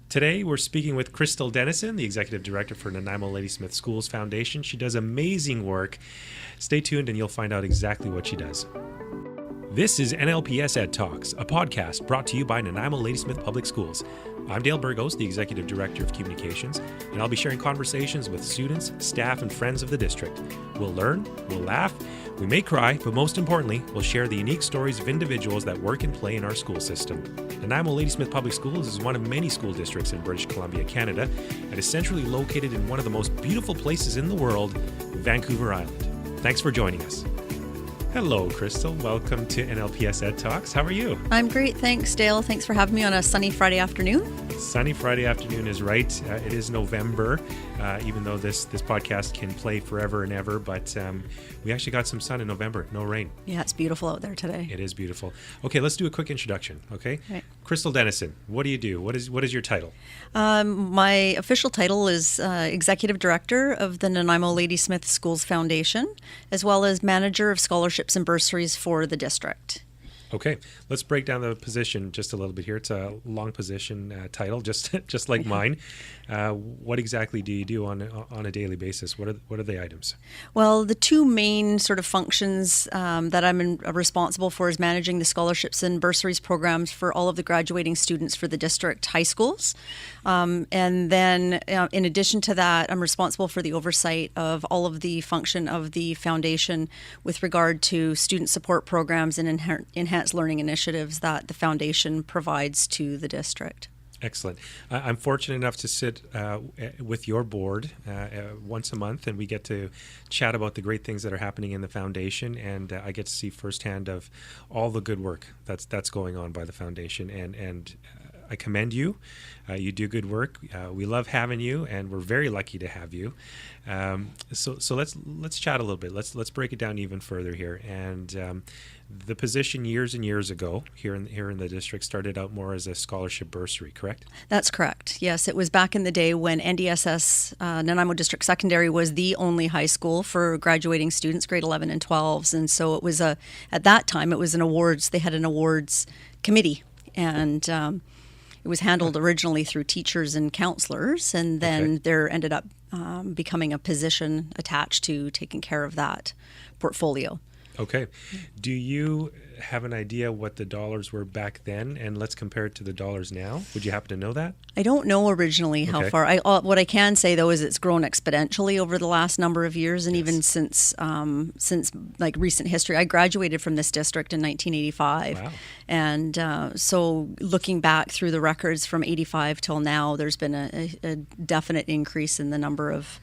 Today, we're speaking with Crystal Dennison, the Executive Director for Nanaimo-Ladysmith Schools Foundation. She does amazing work. Stay tuned and you'll find out exactly what she does. This is NLPS Ed Talks, a podcast brought to you by Nanaimo-Ladysmith Public Schools. I'm Dale Burgos, the Executive Director of Communications, and I'll be sharing conversations with students, staff, and friends of the district. We'll learn, we'll laugh, we may cry, but most importantly, we'll share the unique stories of individuals that work and play in our school system. Nanaimo-Ladysmith Public Schools is one of many school districts in British Columbia, Canada, and is centrally located in one of the most beautiful places in the world, Vancouver Island. Thanks for joining us. Hello, Crystal. Welcome to NLPS Ed Talks. How are you? I'm great. Thanks, Dale. Thanks for having me on a sunny Friday afternoon. Sunny Friday afternoon is right. It is November, even though this podcast can play forever and ever. But we actually got some sun in November. No rain. Yeah, it's beautiful out there today. It is beautiful. Okay, let's do a quick introduction, okay? Right. Crystal Dennison, what do you do? What is your title? My official title is Executive Director of the Nanaimo-Ladysmith Schools Foundation, as well as Manager of Scholarships and Bursaries for the district. Okay, let's break down the position just a little bit here. It's a long position title, just like mine. What exactly do you do on a daily basis? What are the items? Well, the two main sort of functions that I'm responsible for is managing the scholarships and bursaries programs for all of the graduating students for the district high schools. And then in addition to that, I'm responsible for the oversight of all of the function of the foundation with regard to student support programs and enhanced learning initiatives that the foundation provides to the district. Excellent. I'm fortunate enough to sit with your board once a month, and we get to chat about the great things that are happening in the foundation, and I get to see firsthand of all the good work that's going on by the foundation, and I commend you. You do good work. We love having you, and we're very lucky to have you. So let's chat a little bit. Let's break it down even further here. And the position years and years ago here in the district started out more as a scholarship bursary, correct? That's correct. Yes, it was back in the day when NDSS, Nanaimo District Secondary, was the only high school for graduating students, grade 11 and 12s. And so it was at that time, it was they had an awards committee. And it was handled originally through teachers and counselors, and then there ended up becoming a position attached to taking care of that portfolio. Okay. Do you have an idea what the dollars were back then, and let's compare it to the dollars now? Would you happen to know that? I don't know originally how far. What I can say though is it's grown exponentially over the last number of years, and even since like recent history. I graduated from this district in 1985, wow. And so looking back through the records from 85 till now, there's been a definite increase in the number of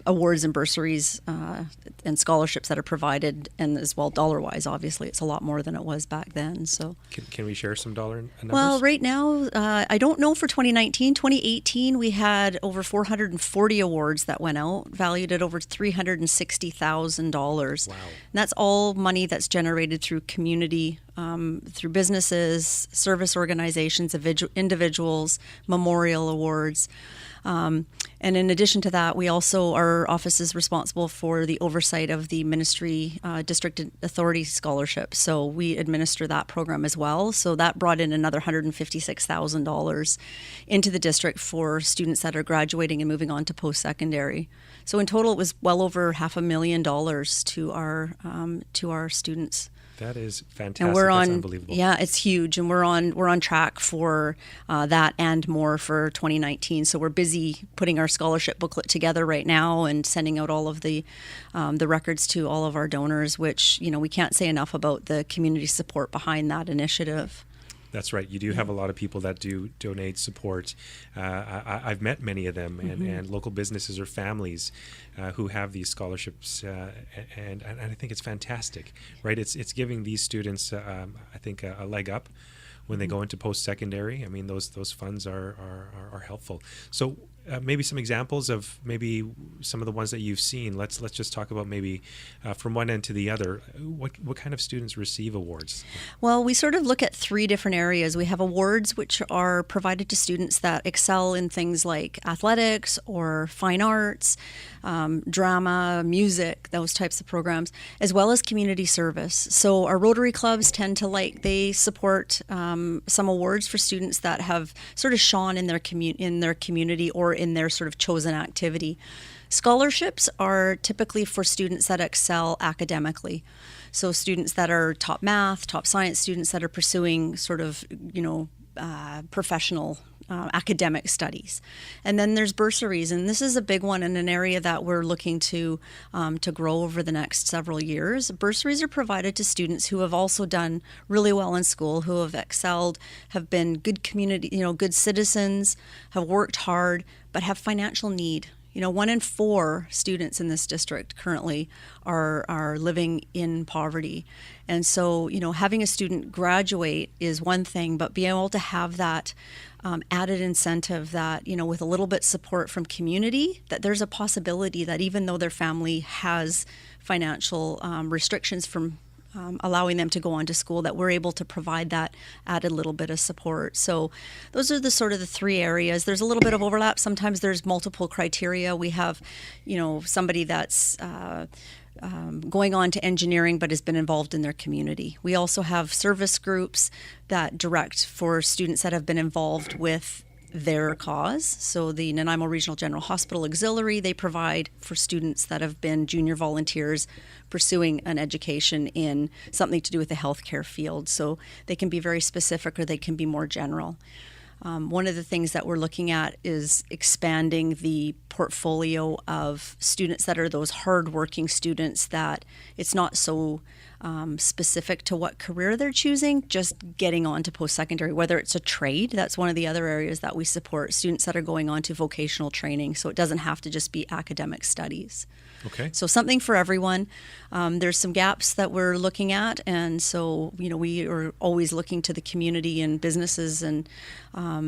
awards and bursaries and scholarships that are provided, and as well dollar-wise, obviously it's a lot more than it was back then. So can we share some dollar numbers? Well, right now, I don't know for 2019. 2018, we had over 440 awards that went out, valued at over $360,000. Wow. And that's all money that's generated through community, through businesses, service organizations, individuals, memorial awards. And in addition to that, our office is responsible for the oversight of the ministry district authority scholarship. So we administer that program as well. So that brought in another $156,000 into the district for students that are graduating and moving on to post-secondary. So in total, it was well over $500,000 to our students. That is fantastic. And we're That's unbelievable. Yeah, it's huge, and we're on track for that and more for 2019. So we're busy putting our scholarship booklet together right now and sending out all of the records to all of our donors, which we can't say enough about the community support behind that initiative. That's right. You do have a lot of people that do donate support. I've met many of them, and local businesses or families who have these scholarships, and I think it's fantastic, right? It's giving these students, I think, a leg up when they go into post-secondary. I mean, those funds are helpful. So maybe some examples of maybe some of the ones that you've seen. Let's just talk about maybe from one end to the other. What kind of students receive awards? Well, we sort of look at three different areas. We have awards which are provided to students that excel in things like athletics or fine arts. drama, music, those types of programs, as well as community service. So our Rotary clubs tend to they support some awards for students that have sort of shone in their community or in their sort of chosen activity. Scholarships are typically for students that excel academically. So students that are top math, top science students that are pursuing sort of, professional academic studies. And then there's bursaries, and this is a big one in an area that we're looking to grow over the next several years. Bursaries are provided to students who have also done really well in school, who have excelled, have been good community, good citizens, have worked hard, but have financial need. 1 in 4 students in this district currently are living in poverty. And so, having a student graduate is one thing, but being able to have that added incentive that, with a little bit support from community, that there's a possibility that even though their family has financial restrictions from allowing them to go on to school, that we're able to provide that added little bit of support. So those are the sort of the 3 areas. There's a little bit of overlap. Sometimes there's multiple criteria. We have, somebody that's going on to engineering but has been involved in their community. We also have service groups that direct for students that have been involved with their cause. So the Nanaimo Regional General Hospital Auxiliary, they provide for students that have been junior volunteers pursuing an education in something to do with the healthcare field. So they can be very specific or they can be more general. One of the things that we're looking at is expanding the portfolio of students that are those hardworking students that it's not so specific to what career they're choosing, just getting on to post-secondary, whether it's a trade. That's one of the other areas that we support, students that are going on to vocational training, so it doesn't have to just be academic studies. Okay. So something for everyone. There's some gaps that we're looking at, and so we are always looking to the community and businesses and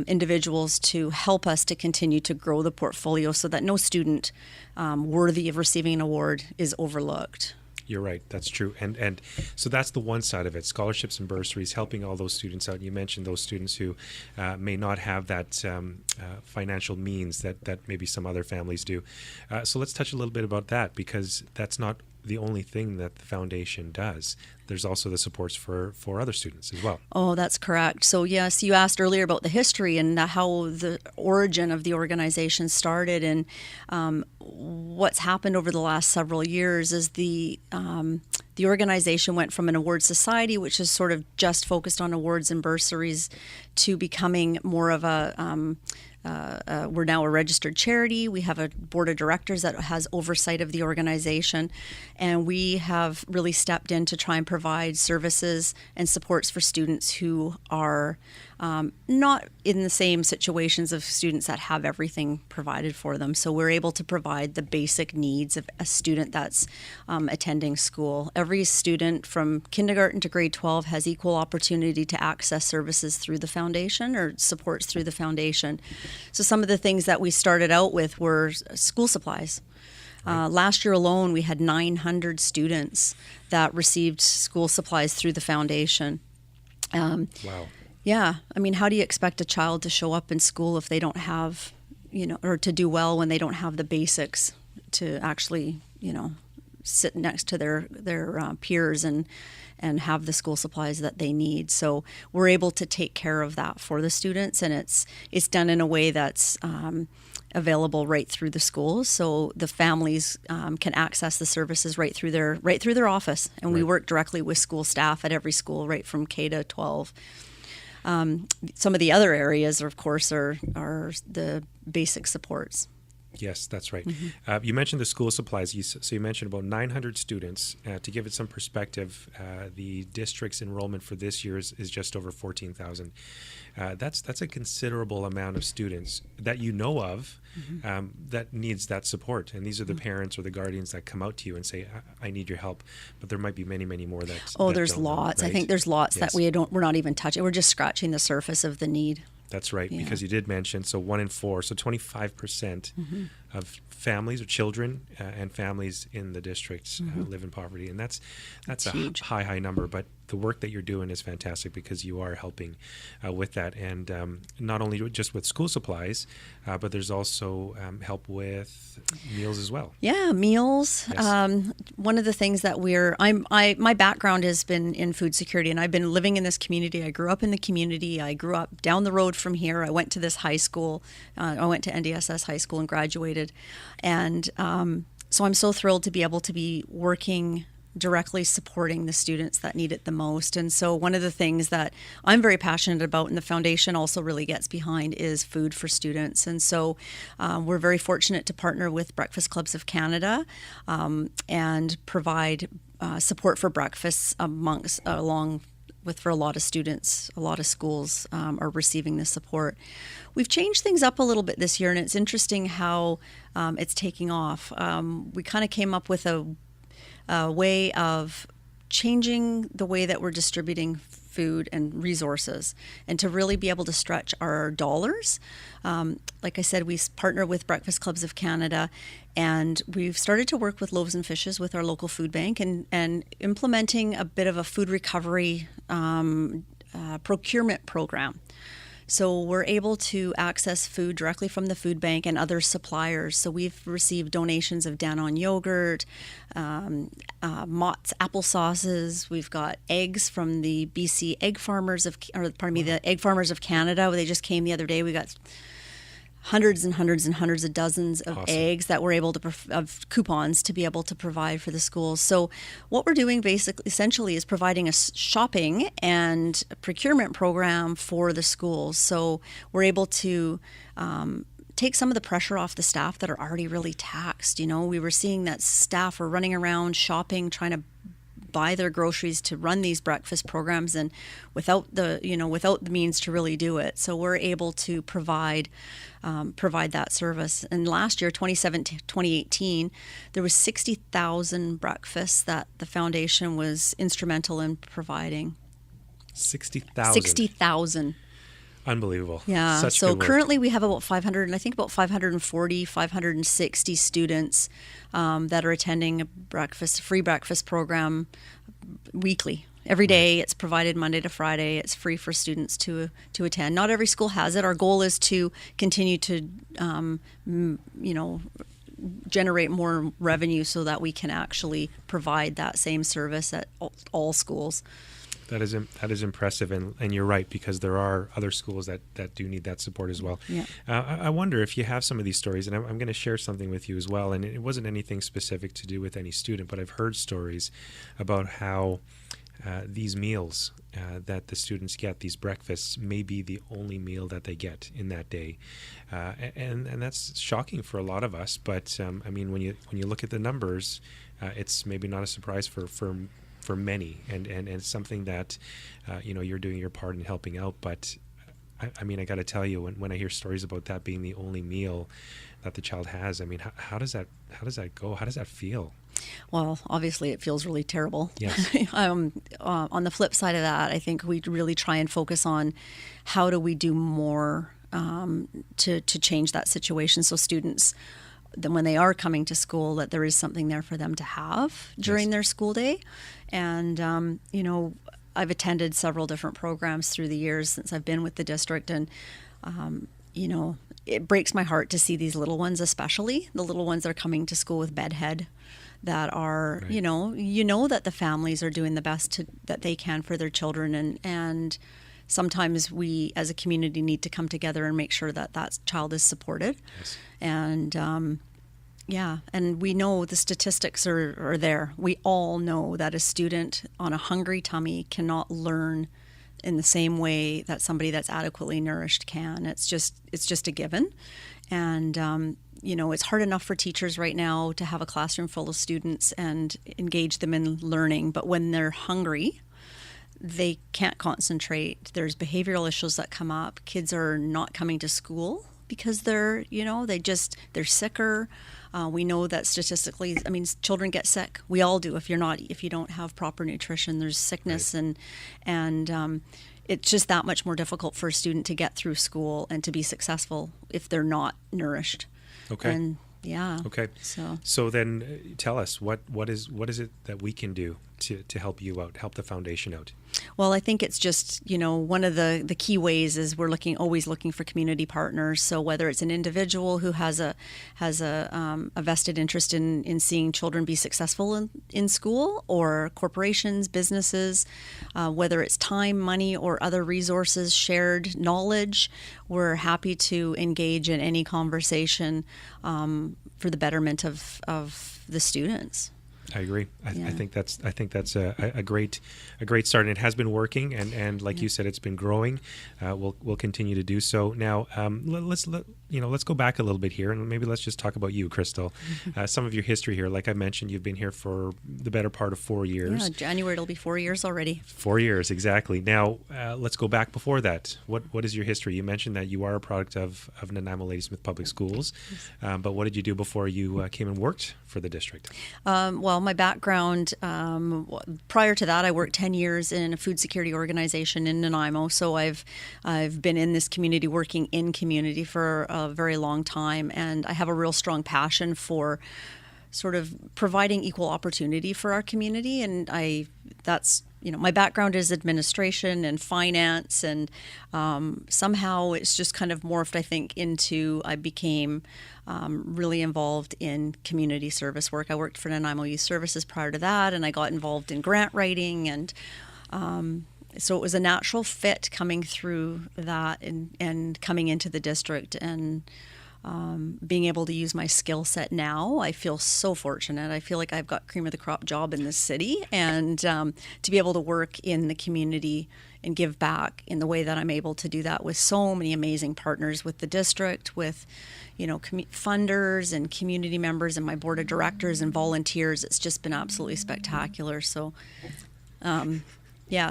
individuals to help us to continue to grow the portfolio so that no student worthy of receiving an award is overlooked. You're right. That's true. And so that's the one side of it, scholarships and bursaries, helping all those students out. You mentioned those students who may not have that financial means that maybe some other families do. So let's touch a little bit about that, because that's not the only thing that the foundation does. There's also the supports for other students as well. Oh, that's correct. So yes, you asked earlier about the history and how the origin of the organization started, and what's happened over the last several years is the organization went from an award society, which is sort of just focused on awards and bursaries, to becoming more of a we're now a registered charity. We have a board of directors that has oversight of the organization, and we have really stepped in to try and provide services and supports for students who are not in the same situations of students that have everything provided for them. So we're able to provide the basic needs of a student that's attending school. Every student from kindergarten to grade 12 has equal opportunity to access services through the foundation or supports through the foundation. So some of the things that we started out with were school supplies. Last year alone, we had 900 students that received school supplies through the foundation. Wow. Yeah. I mean, how do you expect a child to show up in school if they don't have, or to do well when they don't have the basics to actually, sit next to their peers and have the school supplies that they need. So we're able to take care of that for the students, and it's done in a way that's available right through the schools. So the families can access the services right through their office, and we work directly with school staff at every school, right from K to 12. Some of the other areas, of course, are the basic supports. Yes, that's right. Mm-hmm. You mentioned the school supplies. So you mentioned about 900 students. To give it some perspective, the district's enrollment for this year is just over 14,000. That's a considerable amount of students that you know of that needs that support. And these are the parents or the guardians that come out to you and say, I need your help. But there might be many, many more that there's don't lots. Know, right? I think there's lots that we're not even touching. We're just scratching the surface of the need. That's right, because you did mention, so 1 in 4, so 25% of families or children and families in the district live in poverty, and that's a huge. high number. But the work that you're doing is fantastic because you are helping with that, and not only just with school supplies, but there's also help with meals as well. Yeah, meals. Yes. One of the things that my background has been in food security, and I've been living in this community. I grew up in the community. I grew up down the road from here. I went to this high school. I went to NDSS high school and graduated. And so I'm so thrilled to be able to be working directly supporting the students that need it the most. And so one of the things that I'm very passionate about and the foundation also really gets behind is food for students. And so we're very fortunate to partner with Breakfast Clubs of Canada and provide support for breakfasts along with for a lot of students. A lot of schools are receiving this support. We've changed things up a little bit this year, and it's interesting how it's taking off. We kind of came up with a way of changing the way that we're distributing food and resources, and to really be able to stretch our dollars. Like I said, we partner with Breakfast Clubs of Canada, and we've started to work with Loaves and Fishes with our local food bank and implementing a bit of a food recovery procurement program. So we're able to access food directly from the food bank and other suppliers. So we've received donations of Danone yogurt, Mott's applesauces. We've got eggs from the BC egg farmers the egg farmers of Canada. They just came the other day. We got hundreds and hundreds and hundreds of dozens of eggs that we're able to of coupons to be able to provide for the schools. So what we're doing essentially is providing a shopping and procurement program for the schools. So we're able to take some of the pressure off the staff that are already really taxed. We were seeing that staff were running around shopping, trying to buy their groceries to run these breakfast programs, and without the means to really do it. So we're able to provide that service. And last year, 2018, there was 60,000 breakfasts that the foundation was instrumental in providing. 60,000. 60,000. Unbelievable. Yeah. Such so good work. currently we have about 540, 560 students that are attending a free breakfast program weekly. Every day it's provided Monday to Friday. It's free for students to attend. Not every school has it. Our goal is to continue to, generate more revenue so that we can actually provide that same service at all schools. That is impressive, and you're right, because there are other schools that do need that support as well. Yeah. I wonder if you have some of these stories, and I'm going to share something with you as well, and it wasn't anything specific to do with any student, but I've heard stories about how these meals that the students get, these breakfasts, may be the only meal that they get in that day, and that's shocking for a lot of us. But when you look at the numbers, it's maybe not a surprise for many, and it's something that you're doing your part in helping out. But I got to tell you, when I hear stories about that being the only meal that the child has, how does that go? How does that feel? Well, obviously it feels really terrible. Yes. On the flip side of that, I think we really try and focus on how do we do more to change that situation, so students, then when they are coming to school, that there is something there for them to have during their school day. And I've attended several different programs through the years since I've been with the district, and it breaks my heart to see these little ones, especially the little ones that are coming to school with bedhead, that are right. That the families are doing the best that they can for their children, and sometimes we as a community need to come together and make sure that child is supported. Yes. And and we know the statistics are there. We all know that a student on a hungry tummy cannot learn in the same way that somebody that's adequately nourished can. It's just a given. And it's hard enough for teachers right now to have a classroom full of students and engage them in learning, but when they're hungry, they can't concentrate. There's behavioral issues that come up. Kids are not coming to school because they're sicker. We know that statistically, children get sick. We all do. If you don't have proper nutrition, there's sickness, right. and it's just that much more difficult for a student to get through school and to be successful if they're not nourished. Okay. And Yeah. Okay. So So then tell us what is it that we can do to help you out, help the foundation out? Well, I think it's just, one of the key ways is we're always looking for community partners. So whether it's an individual who has a vested interest in seeing children be successful in school, or corporations, businesses, whether it's time, money, or other resources, shared knowledge, we're happy to engage in any conversation for the betterment of the students. I agree. I Yeah. think that's a great start, and it has been working, and like you said, it's been growing. We'll continue to do so. Now, let's go back a little bit here, and maybe let's just talk about you, Crystal. Some of your history here. Like I mentioned, you've been here for the better part of 4 years. Yeah, January it'll be 4 years already. 4 years, exactly. Now, let's go back before that. What is your history? You mentioned that you are a product of Nanaimo-Ladysmith Public Schools, but what did you do before you came and worked for the district? Well, my background, prior to that, I worked 10 years in a food security organization in Nanaimo. So I've been in this community, working in community for a very long time. And I have a real strong passion for sort of providing equal opportunity for our community. And that's my background is administration and finance, and somehow it's just kind of morphed, I think, into I became really involved in community service work. I worked for Nanaimo Youth Services prior to that, and I got involved in grant writing, and so it was a natural fit coming through that and coming into the district, and being able to use my skill set now. I feel so fortunate. I feel like I've got cream of the crop job in this city, and to be able to work in the community and give back in the way that I'm able to do that with so many amazing partners with the district, with funders and community members and my board of directors and volunteers. It's just been absolutely spectacular. So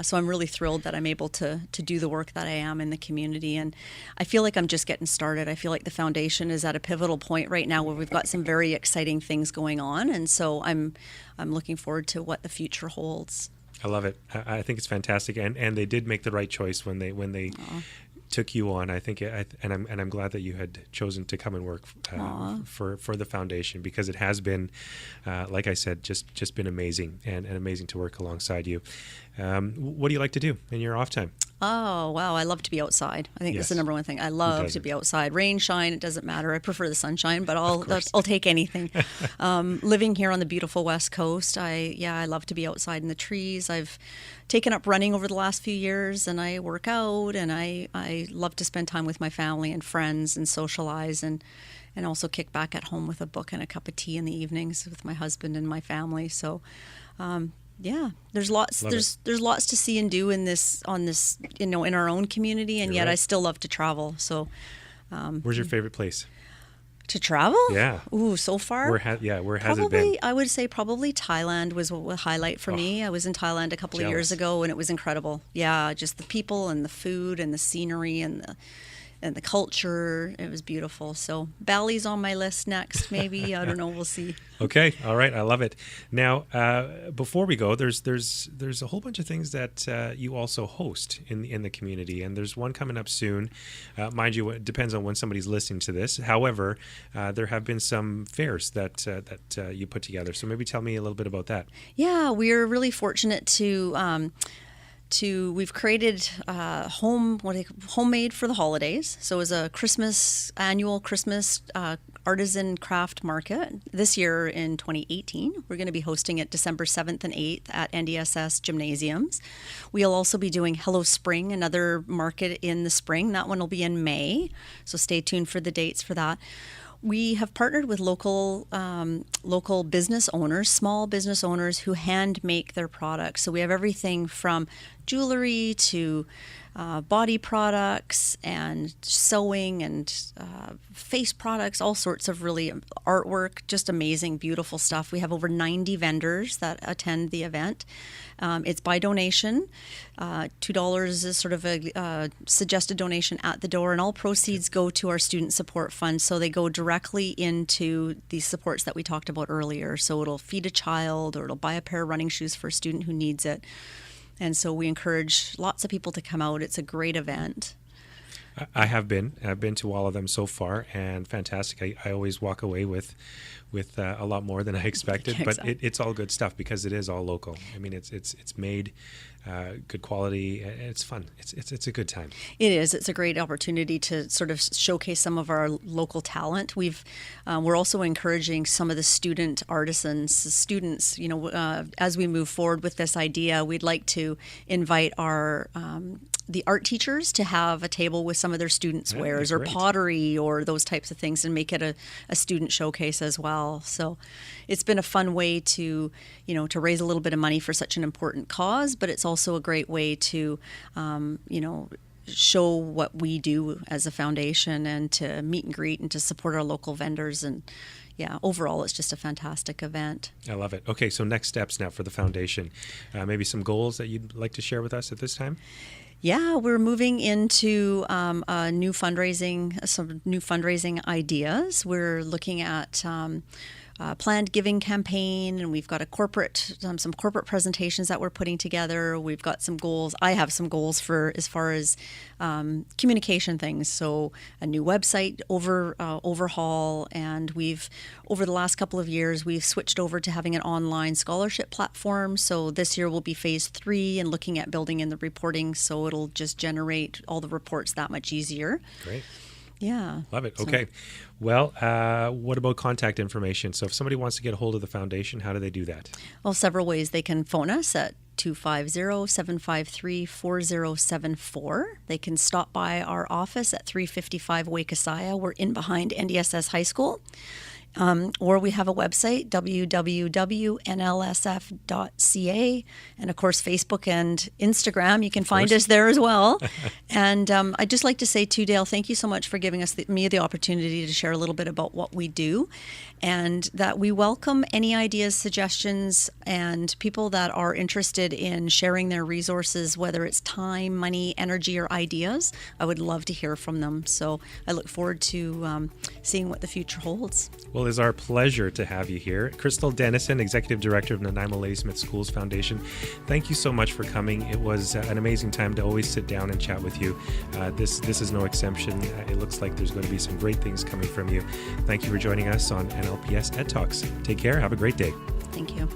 so I'm really thrilled that I'm able to do the work that I am in the community, and I feel like I'm just getting started. I feel like the foundation is at a pivotal point right now where we've got some very exciting things going on, and so I'm looking forward to what the future holds. I love it. I think it's fantastic, and they did make the right choice when they took you on. I think, and I'm glad that you had chosen to come and work for the foundation, because it has been, like I said, just been amazing and amazing to work alongside you. What do you like to do in your off time? Oh, wow. I love to be outside. I think that's the number one thing. I love to be outside. Rain, shine, it doesn't matter. I prefer the sunshine, but I'll take anything. Living here on the beautiful West Coast, I love to be outside in the trees. I've taken up running over the last few years, and I work out, and I love to spend time with my family and friends and socialize, and also kick back at home with a book and a cup of tea in the evenings with my husband and my family. So, there's lots to see and do in our own community, and yet I still love to travel. So, where's your favorite place to travel? Yeah. Ooh, so far. Where has it been? Probably, I would say probably Thailand was a highlight for me. I was in Thailand a couple of years ago, and it was incredible. Yeah, just the people and the food and the scenery and the culture. It was beautiful. So Bali's on my list next, maybe. I don't know. We'll see. Okay. All right. I love it. Now, before we go, there's a whole bunch of things that you also host in the community, and there's one coming up soon. Mind you, it depends on when somebody's listening to this. However, there have been some fairs that you put together. So maybe tell me a little bit about that. Yeah, we're really fortunate to we've created homemade for the holidays. So it was a annual Christmas artisan craft market. This year in 2018, we're going to be hosting it December 7th and 8th at NDSS gymnasiums. We'll also be doing Hello Spring, another market in the spring. That one will be in May. So stay tuned for the dates for that. We have partnered with local business owners, small business owners who hand make their products. So we have everything from jewelry to body products and sewing and face products, all sorts of really artwork, just amazing, beautiful stuff. We have over 90 vendors that attend the event. It's by donation. $2 is sort of a suggested donation at the door, and all proceeds go to our Student Support Fund. So they go directly into the supports that we talked about earlier. So it'll feed a child, or it'll buy a pair of running shoes for a student who needs it. And so we encourage lots of people to come out. It's a great event. I have been. I've been to all of them so far, and fantastic. I always walk away with a lot more than I expected, Exactly. but it's all good stuff because it is all local. I mean, it's made good quality. It's fun. It's a good time. It is. It's a great opportunity to sort of showcase some of our local talent. We're also encouraging some of the student artisans, students. As we move forward with this idea, we'd like to invite our the art teachers to have a table with some of their students' wares or great. pottery or those types of things, and make it a student showcase as well. So it's been a fun way to raise a little bit of money for such an important cause, but it's also a great way to show what we do as a foundation and to meet and greet and to support our local vendors. And overall, it's just a fantastic event. I love it. Okay, so next steps now for the foundation. Maybe some goals that you'd like to share with us at this time? Yeah, we're moving into some new fundraising ideas. We're looking at planned giving campaign, and we've got some corporate presentations that we're putting together. We've got some goals. I have some goals for as far as communication things. So a new website overhaul, and over the last couple of years, we've switched over to having an online scholarship platform. So this year will be phase 3 and looking at building in the reporting, so it'll just generate all the reports that much easier. Great. Yeah. Love it. Okay. Well, what about contact information? So if somebody wants to get a hold of the foundation, how do they do that? Well, several ways. They can phone us at 250-753-4074. They can stop by our office at 355 Wakasaya. We're in behind NDSS High School. Or we have a website, www.nlsf.ca, and of course Facebook and Instagram. You can find us there as well. And I'd just like to say too, Dale, thank you so much for giving me the opportunity to share a little bit about what we do, and that we welcome any ideas, suggestions, and people that are interested in sharing their resources, whether it's time, money, energy, or ideas. I would love to hear from them. So I look forward to seeing what the future holds. Well, it's our pleasure to have you here. Crystal Dennison, Executive Director of Nanaimo-Ladysmith Schools Foundation. Thank you so much for coming. It was an amazing time to always sit down and chat with you. This is no exception. It looks like there's going to be some great things coming from you. Thank you for joining us on NLPS Ed Talks. Take care. Have a great day. Thank you.